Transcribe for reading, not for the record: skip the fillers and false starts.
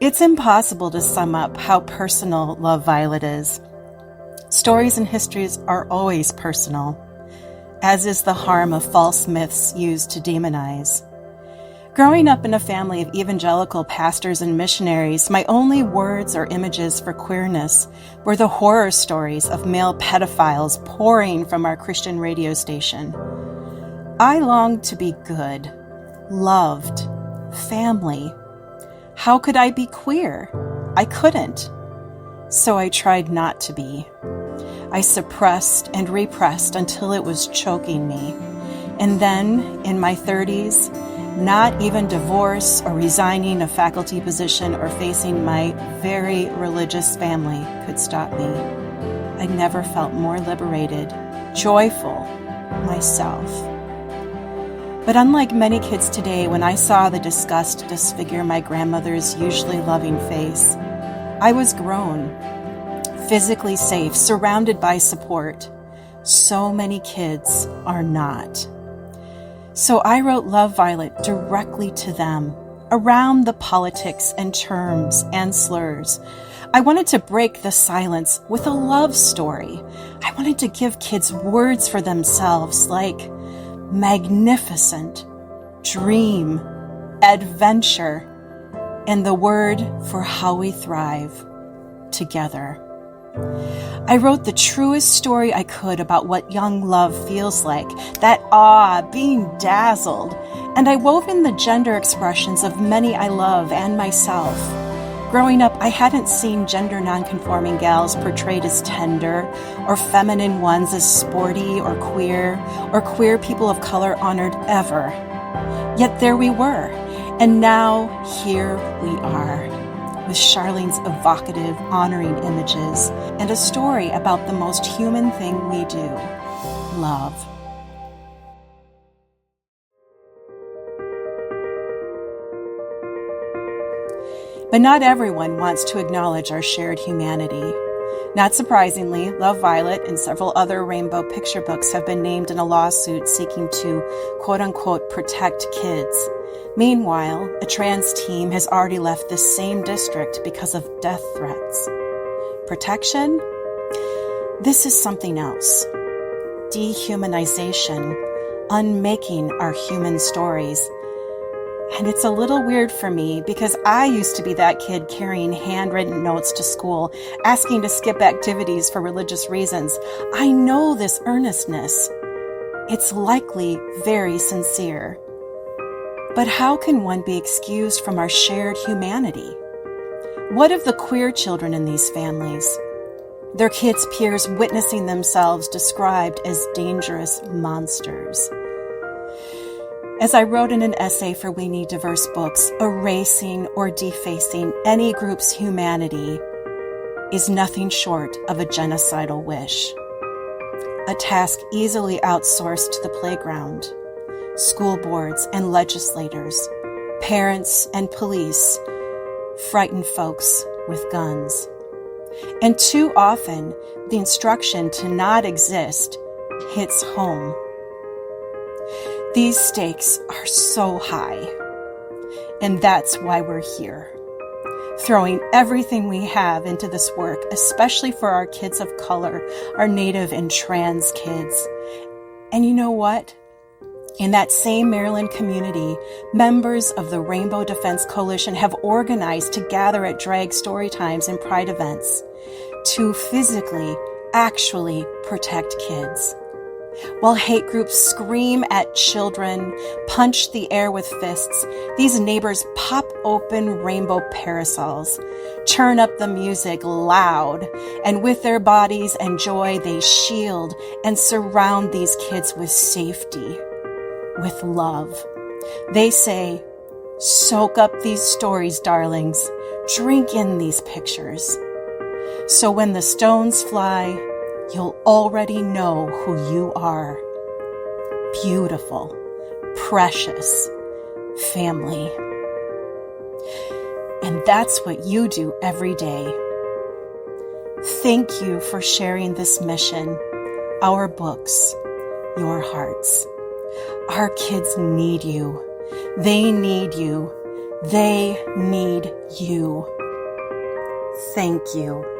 It's impossible to sum up how personal Love Violet is. Stories and histories are always personal, as is the harm of false myths used to demonize. Growing up in a family of evangelical pastors and missionaries, my only words or images for queerness were the horror stories of male pedophiles pouring from our Christian radio station. I longed to be good, loved, family. How could I be queer? I couldn't. So I tried not to be. I suppressed and repressed until it was choking me. And then, in my 30s, not even divorce or resigning a faculty position or facing my very religious family could stop me. I never felt more liberated, joyful, myself. But unlike many kids today, when I saw the disgust disfigure my grandmother's usually loving face, I was grown, physically safe, surrounded by support. So many kids are not. So I wrote Love Violet directly to them, around the politics and terms and slurs. I wanted to break the silence with a love story. I wanted to give kids words for themselves like magnificent, dream, adventure, and the word for how we thrive together. I wrote the truest story I could about what young love feels like, that awe, being dazzled, and I wove in the gender expressions of many I love and myself. Growing up, I hadn't seen gender nonconforming gals portrayed as tender, or feminine ones as sporty or queer people of color honored ever. Yet there we were, and now here we are, with Charlene's evocative, honoring images, and a story about the most human thing we do, love. But not everyone wants to acknowledge our shared humanity. Not surprisingly, Love Violet and several other rainbow picture books have been named in a lawsuit seeking to, quote-unquote, protect kids. Meanwhile, a trans team has already left this same district because of death threats. Protection? This is something else. Dehumanization, unmaking our human stories. And it's a little weird for me because I used to be that kid carrying handwritten notes to school, asking to skip activities for religious reasons. I know this earnestness. It's likely very sincere. But how can one be excused from our shared humanity? What of the queer children in these families? Their kids' peers witnessing themselves described as dangerous monsters. As I wrote in an essay for We Need Diverse Books, erasing or defacing any group's humanity is nothing short of a genocidal wish. A task easily outsourced to the playground, school boards and legislators, parents and police, frightened folks with guns. And too often, the instruction to not exist hits home. These stakes are so high, and that's why we're here, throwing everything we have into this work, especially for our kids of color, our Native and trans kids. And you know what? In that same Maryland community, members of the Rainbow Defense Coalition have organized to gather at drag story times and pride events to physically, actually protect kids. While hate groups scream at children, punch the air with fists, these neighbors pop open rainbow parasols, turn up the music loud, and with their bodies and joy, they shield and surround these kids with safety, with love. They say, soak up these stories, darlings. Drink in these pictures. So when the stones fly, you'll already know who you are. Beautiful, precious family. And that's what you do every day. Thank you for sharing this mission, our books, your hearts. Our kids need you. They need you. They need you. Thank you.